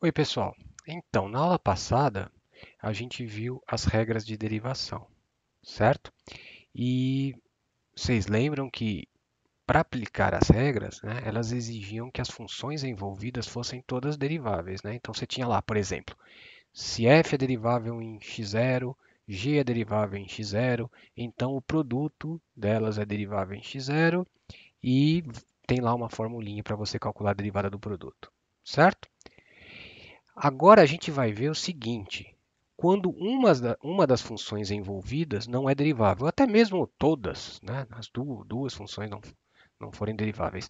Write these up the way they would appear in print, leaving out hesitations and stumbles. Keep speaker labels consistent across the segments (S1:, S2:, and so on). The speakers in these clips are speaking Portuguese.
S1: Oi, pessoal. Então, na aula passada, a gente viu as regras de derivação, certo? E vocês lembram que para aplicar as regras, né, elas exigiam que as funções envolvidas fossem todas deriváveis, né? Então, você tinha lá, por exemplo, se f é derivável em x0, g é derivável em x0, então o produto delas é derivável em x0 e tem lá uma formulinha para você calcular a derivada do produto, certo? Agora a gente vai ver o seguinte: quando uma das funções envolvidas não é derivável, até mesmo todas, né, as duas funções não forem deriváveis,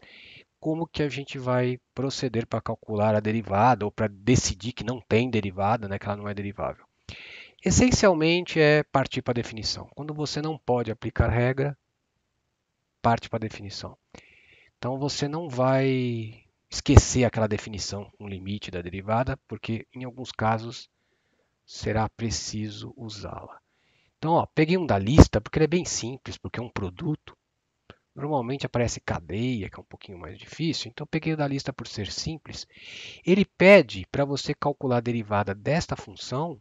S1: como que a gente vai proceder para calcular a derivada ou para decidir que não tem derivada, né, que ela não é derivável? Essencialmente é partir para a definição. Quando você não pode aplicar regra, parte para a definição. Então você não vai esquecer aquela definição com limite da derivada, porque em alguns casos será preciso usá-la. Então, ó, peguei um da lista porque ele é bem simples, porque é um produto. Normalmente aparece cadeia, que é um pouquinho mais difícil, então peguei o da lista por ser simples. Ele pede para você calcular a derivada desta função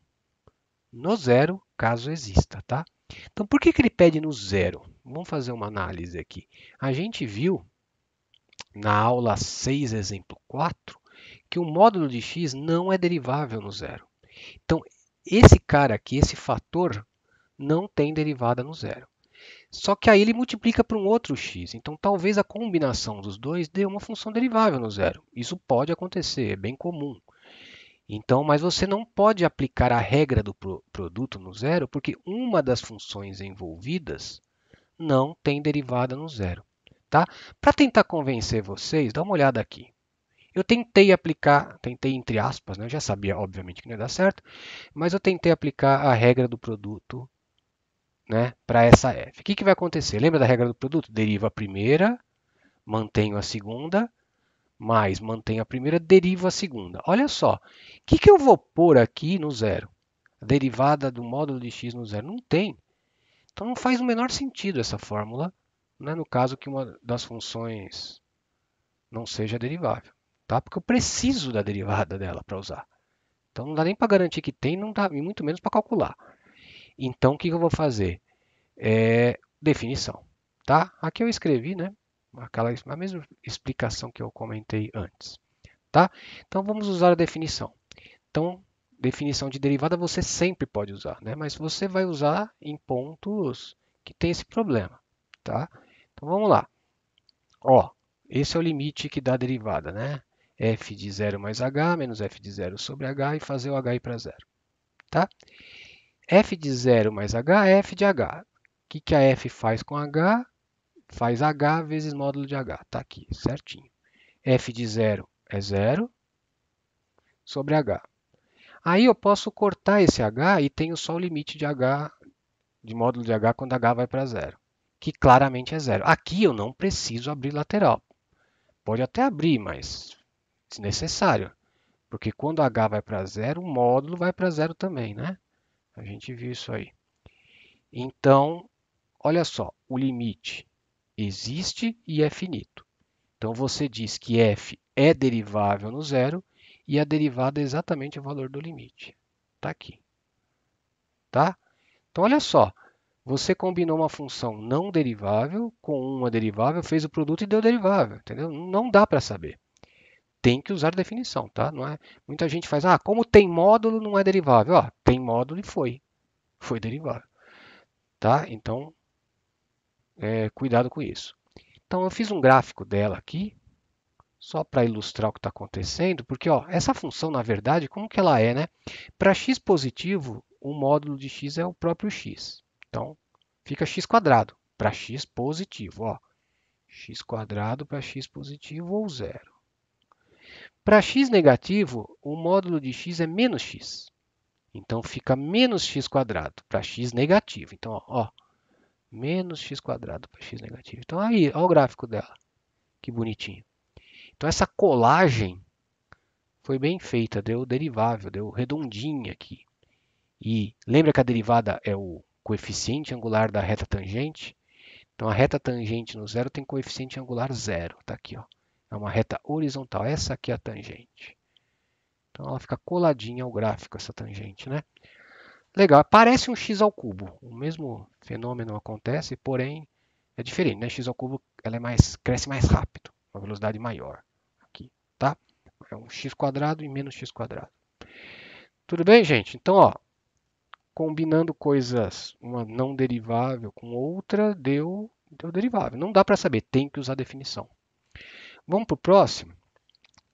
S1: no zero, caso exista, tá? Então, por que ele pede no zero? Vamos fazer uma análise aqui. A gente viu na aula 6, exemplo 4, que o módulo de x não é derivável no zero. Então, esse cara aqui, esse fator, não tem derivada no zero. Só que aí ele multiplica por um outro x. Então, talvez a combinação dos dois dê uma função derivável no zero. Isso pode acontecer, é bem comum. Então, mas você não pode aplicar a regra do produto no zero, porque uma das funções envolvidas não tem derivada no zero. Tá? Para tentar convencer vocês, dá uma olhada aqui. Eu tentei aplicar, tentei entre aspas, né? Eu já sabia, obviamente, que não ia dar certo, mas eu tentei aplicar a regra do produto, né, para essa f. O que vai acontecer? Lembra da regra do produto? Deriva a primeira, mantenho a segunda, mais mantenho a primeira, derivo a segunda. Olha só, o que eu vou pôr aqui no zero? A derivada do módulo de x no zero? Não tem. Então não faz o menor sentido essa fórmula, né, no caso que uma das funções não seja derivável. Tá? Porque eu preciso da derivada dela para usar. Então não dá nem para garantir que tem, não dá, e muito menos para calcular. Então o que eu vou fazer? Definição. Tá? Aqui eu escrevi, né? A mesma explicação que eu comentei antes. Tá? Então vamos usar a definição. Então, definição de derivada você sempre pode usar, né? Mas você vai usar em pontos que tem esse problema. Tá? Então vamos lá. Ó, esse é o limite que dá a derivada, né? F de 0 mais h menos f de 0 sobre h e fazer o h ir para zero. Tá? F de 0 mais h é f de h. O que a f faz com h? Faz h vezes módulo de h. Está aqui, certinho. F de 0 é 0 sobre h. Aí eu posso cortar esse h e tenho só o limite de h, de módulo de h, quando h vai para zero, que claramente é zero. Aqui eu não preciso abrir lateral. Pode até abrir, mas desnecessário. Porque quando h vai para zero, o módulo vai para zero também, né? A gente viu isso aí. Então, olha só, o limite existe e é finito. Então você diz que f é derivável no zero e a derivada é exatamente o valor do limite. Está aqui. Tá? Então olha só, você combinou uma função não derivável com uma derivável, fez o produto e deu derivável, entendeu? Não dá para saber. Tem que usar definição, tá? Não é, muita gente faz, como tem módulo não é derivável. Tem módulo e foi derivável, tá? Então, cuidado com isso. Então eu fiz um gráfico dela aqui, só para ilustrar o que está acontecendo, porque essa função, na verdade, como que ela é, né? Para x positivo, o módulo de x é o próprio x. Então, fica x quadrado para x positivo. X quadrado para x positivo ou zero. Para x negativo, o módulo de x é menos x. Então, fica menos x quadrado para x negativo. Então, menos x quadrado para x negativo. Então, aí, olha o gráfico dela. Que bonitinho. Então, essa colagem foi bem feita, deu derivável, deu redondinha aqui. E lembra que a derivada é o coeficiente angular da reta tangente? Então a reta tangente no zero tem coeficiente angular zero. Está aqui, ó. É uma reta horizontal. Essa aqui é a tangente. Então ela fica coladinha ao gráfico, essa tangente, né? Legal, parece um x ao cubo. O mesmo fenômeno acontece, porém é diferente, né? X ao cubo ela cresce mais rápido, uma velocidade maior aqui, tá? É um x quadrado e menos x quadrado. Tudo bem, gente? Então, ó, combinando coisas, uma não derivável com outra, deu derivável. Não dá para saber, tem que usar definição. Vamos para o próximo?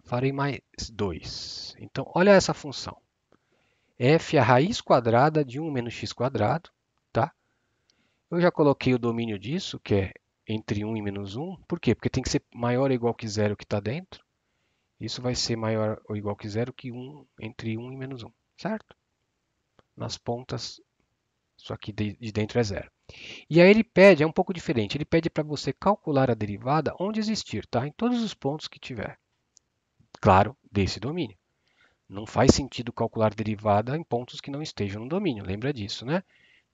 S1: Farei mais dois. Então, olha essa função. F é a raiz quadrada de 1 menos x quadrado, tá? Eu já coloquei o domínio disso, que é entre 1 e menos 1. Por quê? Porque tem que ser maior ou igual que zero que está dentro. Isso vai ser maior ou igual que zero que 1 entre 1 e menos 1, certo? Nas pontas, isso aqui de dentro é zero. E aí ele pede, é um pouco diferente, ele pede para você calcular a derivada onde existir, tá? Em todos os pontos que tiver. Claro, desse domínio. Não faz sentido calcular derivada em pontos que não estejam no domínio, lembra disso, né?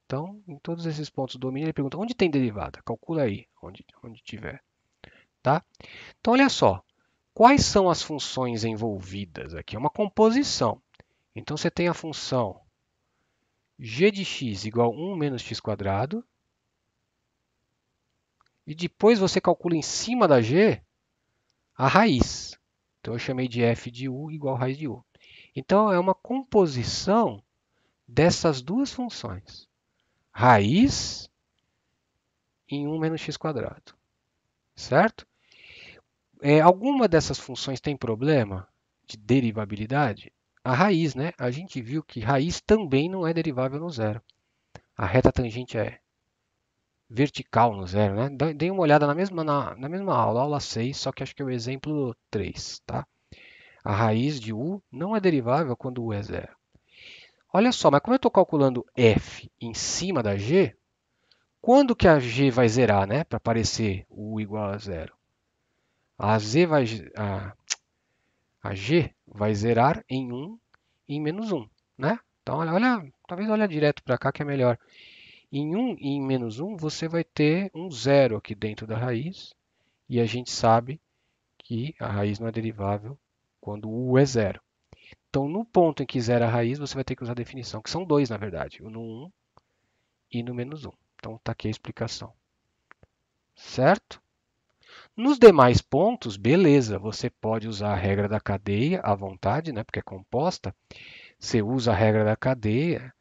S1: Então, em todos esses pontos do domínio, ele pergunta onde tem derivada? Calcula aí, onde tiver, tá? Então, olha só, quais são as funções envolvidas aqui? É uma composição. Então, você tem a função g de x igual a 1 menos x quadrado, e depois você calcula em cima da g a raiz. Então, eu chamei de f de u igual a raiz de u. Então, é uma composição dessas duas funções. Raiz em 1 menos x quadrado, certo? Alguma dessas funções tem problema de derivabilidade? A raiz, né? A gente viu que raiz também não é derivável no zero. A reta tangente é vertical no zero, né? Dei uma olhada na mesma aula, aula 6, só que acho que é o exemplo 3, tá? A raiz de u não é derivável quando u é zero. Olha só, mas como eu estou calculando f em cima da g, quando que a g vai zerar, né? Para aparecer o u igual a zero? A g vai zerar em 1 e em menos 1, né? Então, talvez olha direto para cá que é melhor. Em 1 e em menos 1, você vai ter um zero aqui dentro da raiz, e a gente sabe que a raiz não é derivável quando u é zero. Então, no ponto em que zera a raiz, você vai ter que usar a definição, que são dois, na verdade, no 1 e no menos 1. Então, está aqui a explicação. Certo? Nos demais pontos, beleza, você pode usar a regra da cadeia à vontade, né, porque é composta. Você usa a regra da cadeia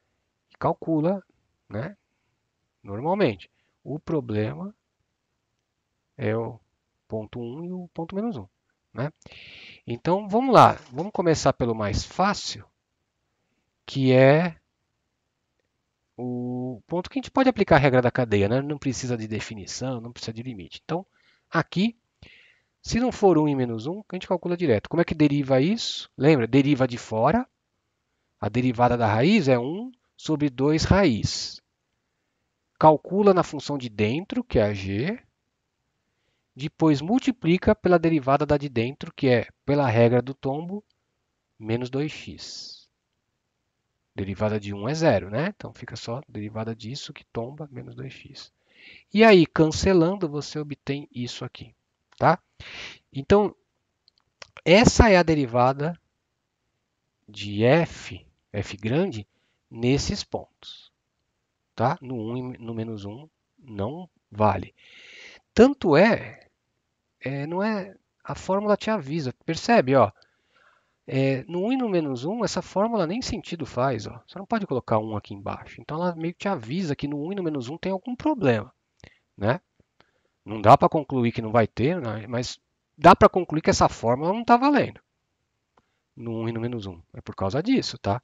S1: e calcula, né, normalmente. O problema é o ponto 1 e o ponto menos 1, né? Então, vamos lá. Vamos começar pelo mais fácil, que é o ponto que a gente pode aplicar a regra da cadeia, né? Não precisa de definição, não precisa de limite. Então, aqui, se não for 1 e menos 1, a gente calcula direto. Como é que deriva isso? Lembra? Deriva de fora. A derivada da raiz é 1 sobre 2 raiz. Calcula na função de dentro, que é a g. Depois multiplica pela derivada da de dentro, que é, pela regra do tombo, menos 2x. Derivada de 1 é zero, né? Então fica só derivada disso que tomba, menos 2x. E aí, cancelando, você obtém isso aqui, tá? Então, essa é a derivada de f grande, nesses pontos, tá? No 1 e no menos 1 não vale. Tanto não é, a fórmula te avisa, percebe, ó, no 1 e no menos 1, essa fórmula nem sentido faz, ó. Você não pode colocar 1 aqui embaixo, então ela meio que te avisa que no 1 e no menos 1 tem algum problema, né? Não dá para concluir que não vai ter, né? Mas dá para concluir que essa fórmula não está valendo no 1 e no menos 1, é por causa disso, tá?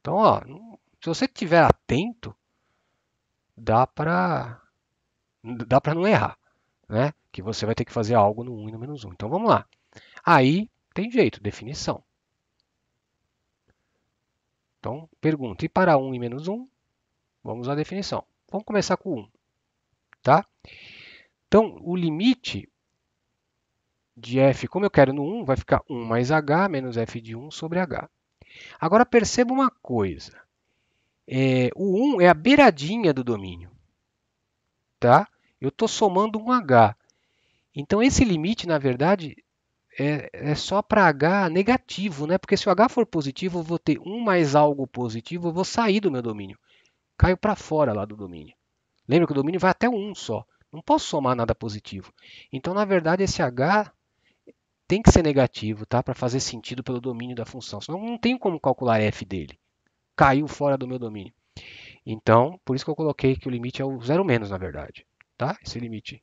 S1: Então, ó, se você estiver atento, dá para não errar, né? Que você vai ter que fazer algo no 1 e no menos 1. Então vamos lá. Aí tem jeito, definição. Então, pergunta, e para 1 e menos 1? Vamos à definição. Vamos começar com 1, tá? Então, o limite de f, como eu quero no 1, vai ficar 1 mais h menos f de 1 sobre h. Agora, perceba uma coisa. O 1 é a beiradinha do domínio, tá? Eu estou somando um h. Então, esse limite, na verdade, é só para h negativo, né? Porque se o h for positivo, eu vou ter um mais algo positivo, eu vou sair do meu domínio. Caio para fora lá do domínio. Lembra que o domínio vai até o 1 só. Não posso somar nada positivo. Então, na verdade, esse h tem que ser negativo, tá? Para fazer sentido pelo domínio da função. Senão não tem como calcular f dele. Caiu fora do meu domínio. Então, por isso que eu coloquei que o limite é o zero menos, na verdade. Tá? Esse limite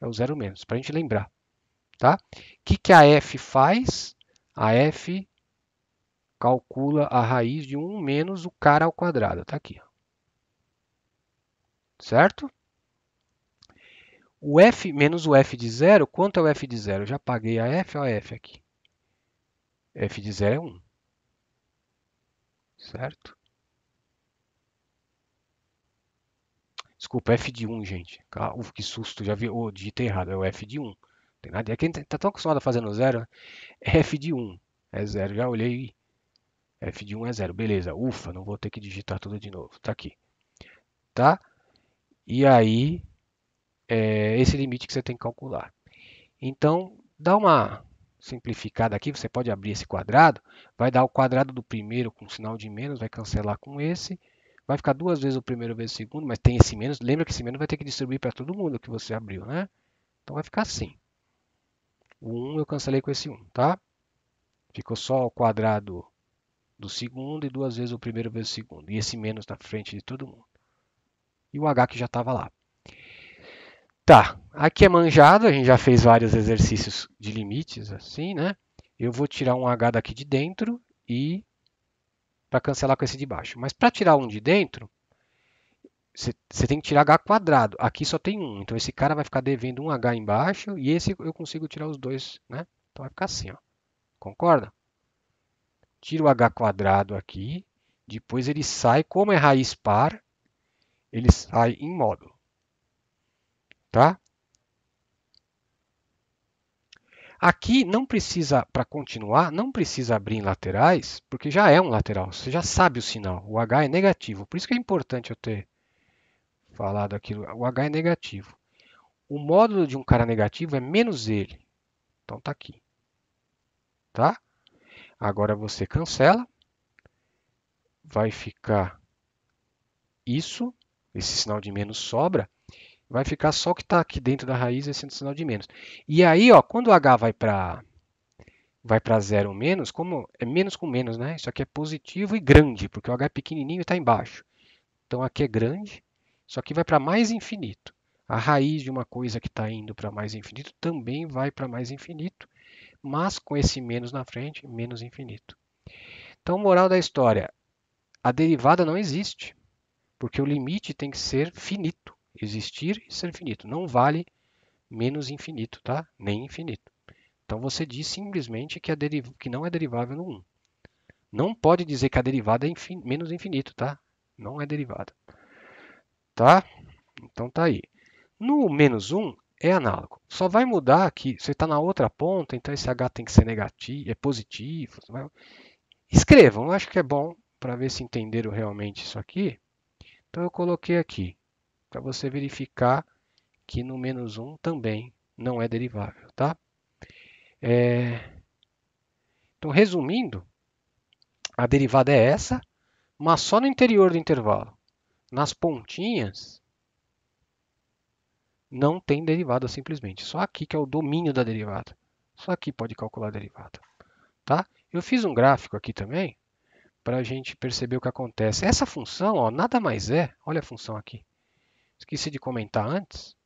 S1: é o zero menos, para a gente lembrar. Tá? O que a f faz? A f calcula a raiz de 1 menos o cara ao quadrado. Está aqui. Certo? O f menos o f de zero, quanto é o f de zero? Eu já paguei a f, olha a f aqui. F de zero é 1. Certo? Desculpa, f de 1, gente. Uf, que susto, já vi, digitei errado, é o f de 1. Tem nada, é que a gente está tão acostumado a fazer no zero, né? F de 1 é zero, já olhei, f de 1 é zero, beleza, ufa, não vou ter que digitar tudo de novo, tá aqui. Tá? E aí, é esse limite que você tem que calcular. Então, dá uma simplificada aqui, você pode abrir esse quadrado, vai dar o quadrado do primeiro com sinal de menos, vai cancelar com esse, vai ficar duas vezes o primeiro vezes o segundo, mas tem esse menos, lembra que esse menos vai ter que distribuir para todo mundo que você abriu, né? Então vai ficar assim. O 1 eu cancelei com esse 1, tá? Ficou só o quadrado do segundo e duas vezes o primeiro vezes o segundo. E esse menos na frente de todo mundo. E o h que já estava lá. Tá, aqui é manjado, a gente já fez vários exercícios de limites, assim, né? Eu vou tirar um h daqui de dentro e para cancelar com esse de baixo. Mas para tirar um de dentro, você tem que tirar h quadrado. Aqui só tem um, então esse cara vai ficar devendo um h embaixo e esse eu consigo tirar os dois, né? Então vai ficar assim, ó. Concorda? Tiro o h quadrado aqui, depois ele sai, como é raiz par, ele sai em módulo, tá? Aqui não precisa, para continuar, não precisa abrir em laterais, porque já é um lateral, você já sabe o sinal, o H é negativo, por isso que é importante eu ter falado aquilo, o H é negativo. O módulo de um cara negativo é menos ele, então tá aqui, tá? Agora você cancela, vai ficar isso, esse sinal de menos sobra, vai ficar só o que está aqui dentro da raiz, esse sinal de menos. E aí, ó, quando o H vai para zero menos, como é menos com menos, né? Isso aqui é positivo e grande, porque o H é pequenininho e está embaixo. Então aqui é grande, isso aqui vai para mais infinito. A raiz de uma coisa que está indo para mais infinito também vai para mais infinito, mas com esse menos na frente, menos infinito. Então, moral da história, a derivada não existe, porque o limite tem que ser finito, existir e ser finito. Não vale menos infinito, tá? Nem infinito. Então você diz simplesmente que não é derivável no 1. Não pode dizer que a derivada é menos infinito, tá? Não é derivada. Tá? Então tá aí. No menos 1 é análogo. Só vai mudar que você está na outra ponta, então esse h tem que ser negativo, é positivo. Escrevam, eu acho que é bom para ver se entenderam realmente isso aqui. Então eu coloquei aqui, para você verificar que no menos 1 também não é derivável, tá? Então, resumindo, a derivada é essa, mas só no interior do intervalo. Nas pontinhas, não tem derivada simplesmente. Só aqui que é o domínio da derivada. Só aqui pode calcular a derivada. Tá? Eu fiz um gráfico aqui também para a gente perceber o que acontece. Essa função, ó, nada mais é. Olha a função aqui. Esqueci de comentar antes.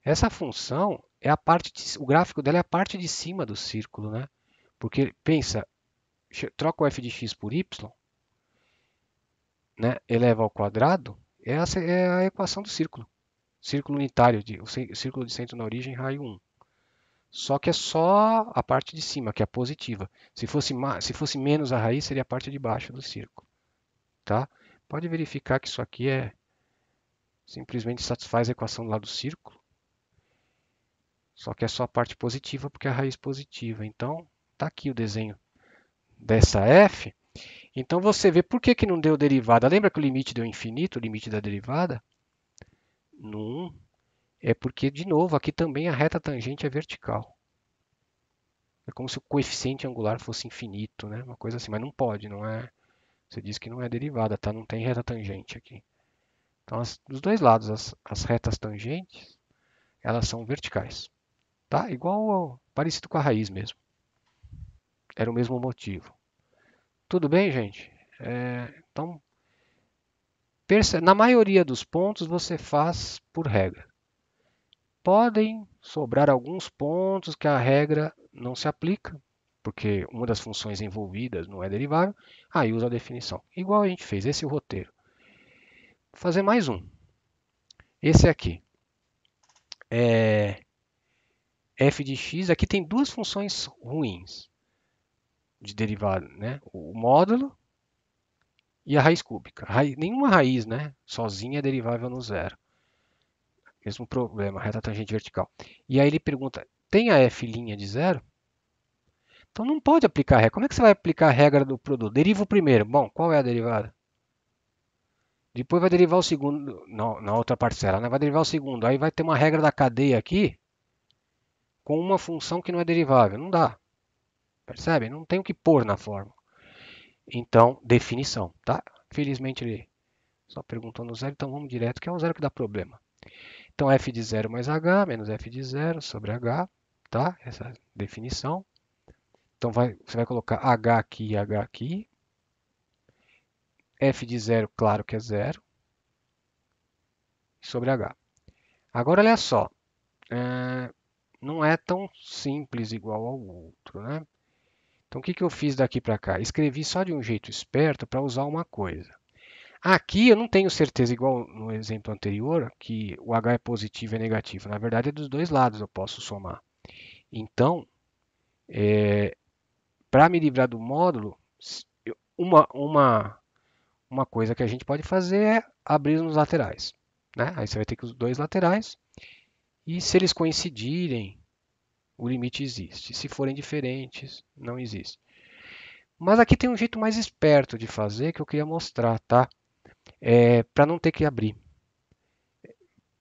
S1: Essa função é a parte o gráfico dela é a parte de cima do círculo, né? Porque pensa, troca o f de x por y, né? Eleva ao quadrado, essa é a equação do círculo. Círculo unitário, o círculo de centro na origem, raio 1. Só que é só a parte de cima, que é positiva. Se fosse menos a raiz, seria a parte de baixo do círculo. Tá? Pode verificar que isso aqui simplesmente satisfaz a equação lá do círculo. Só que é só a parte positiva, porque é a raiz positiva. Então, está aqui o desenho dessa f. Então, você vê por que não deu derivada. Lembra que o limite deu infinito, o limite da derivada? No 1. É porque, de novo, aqui também a reta tangente é vertical. É como se o coeficiente angular fosse infinito, né? Uma coisa assim, mas não pode, não é. Você diz que não é derivada, tá? Não tem reta tangente aqui. Então, dos dois lados, as retas tangentes, elas são verticais, tá? Parecido com a raiz mesmo. Era o mesmo motivo. Tudo bem, gente? Então, na maioria dos pontos você faz por regra. Podem sobrar alguns pontos que a regra não se aplica, porque uma das funções envolvidas não é derivável, aí usa a definição. Igual a gente fez, esse é o roteiro. Vou fazer mais um. Esse aqui é f de x. Aqui tem duas funções ruins de derivada, né? O módulo e a raiz cúbica. Nenhuma raiz, né, sozinha é derivável no zero. Mesmo problema, reta tangente vertical. E aí ele pergunta, tem a f' de zero? Então não pode aplicar a regra. Como é que você vai aplicar a regra do produto? Deriva o primeiro. Bom, qual é a derivada? Depois vai derivar o segundo, na outra parcela, né? Vai derivar o segundo. Aí vai ter uma regra da cadeia aqui com uma função que não é derivável. Não dá. Percebe? Não tem o que pôr na forma. Então, definição, tá? Felizmente ele só perguntou no zero, então vamos direto, que é o zero que dá problema. Então, f de zero mais h menos f de zero sobre h, tá? Essa definição. Então, você vai colocar h aqui e h aqui. F de zero, claro que é zero, sobre h. Agora, olha só. Não é tão simples igual ao outro, né? Então, o que eu fiz daqui para cá? Escrevi só de um jeito esperto para usar uma coisa. Aqui eu não tenho certeza, igual no exemplo anterior, que o h é positivo e negativo. Na verdade, é dos dois lados eu posso somar. Então, para me livrar do módulo, uma coisa que a gente pode fazer é abrir nos laterais, né? Aí você vai ter que os dois laterais, e se eles coincidirem, o limite existe. Se forem diferentes, não existe. Mas aqui tem um jeito mais esperto de fazer que eu queria mostrar, tá? Para não ter que abrir.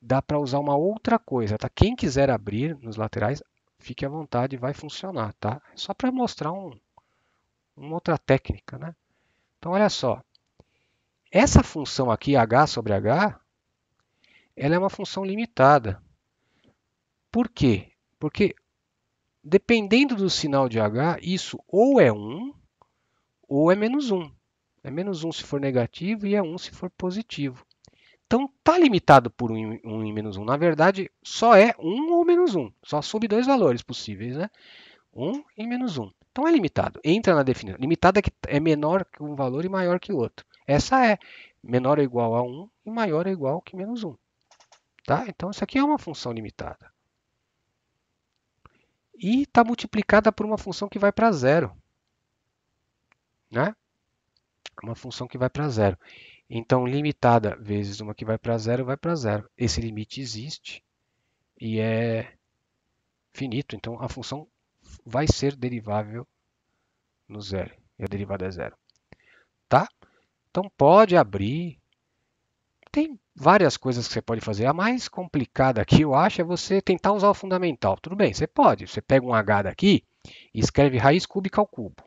S1: Dá para usar uma outra coisa, tá? Quem quiser abrir nos laterais, fique à vontade, vai funcionar, tá? Só para mostrar uma outra técnica, né? Então, olha só. Essa função aqui, h sobre h, ela é uma função limitada. Por quê? Porque dependendo do sinal de h, isso ou é 1 ou é menos 1. É menos 1 se for negativo e é 1 se for positivo. Então, está limitado por 1 e menos 1. Na verdade, só é 1 ou menos 1. Só sob dois valores possíveis, né? 1 e menos 1. Então, é limitado. Entra na definição. Limitado é que é menor que um valor e maior que o outro. Essa é menor ou igual a 1 e maior ou igual que menos 1. Tá? Então, isso aqui é uma função limitada. E está multiplicada por uma função que vai para zero. Né? Uma função que vai para zero. Então, limitada vezes uma que vai para zero, vai para zero. Esse limite existe e é finito. Então, a função vai ser derivável no zero. E a derivada é zero. Tá? Então, pode abrir. Tem várias coisas que você pode fazer. A mais complicada aqui, eu acho, é você tentar usar o fundamental. Tudo bem, você pode. Você pega um h daqui e escreve raiz cúbica ao cubo.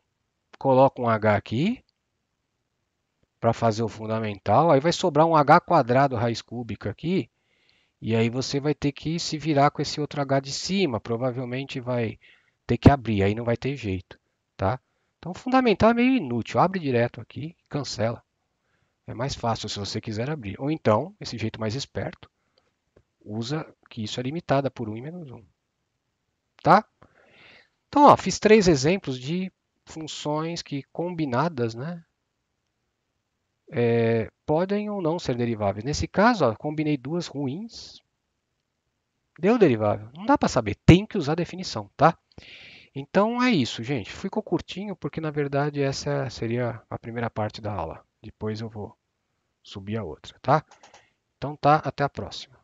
S1: Coloca um h aqui para fazer o fundamental. Aí vai sobrar um h quadrado raiz cúbica aqui. E aí você vai ter que se virar com esse outro h de cima. Provavelmente vai ter que abrir. Aí não vai ter jeito. Tá? Então, o fundamental é meio inútil. Abre direto aqui e cancela. É mais fácil se você quiser abrir. Ou então, esse jeito mais esperto, usa que isso é limitada por 1 e menos 1. Tá? Então, ó, fiz 3 exemplos de funções que combinadas, né, podem ou não ser deriváveis. Nesse caso, ó, combinei duas ruins, deu derivável. Não dá para saber, tem que usar a definição, tá? Então é isso, gente. Ficou curtinho porque na verdade essa seria a primeira parte da aula. Depois eu vou subir a outra, tá? Então tá, até a próxima.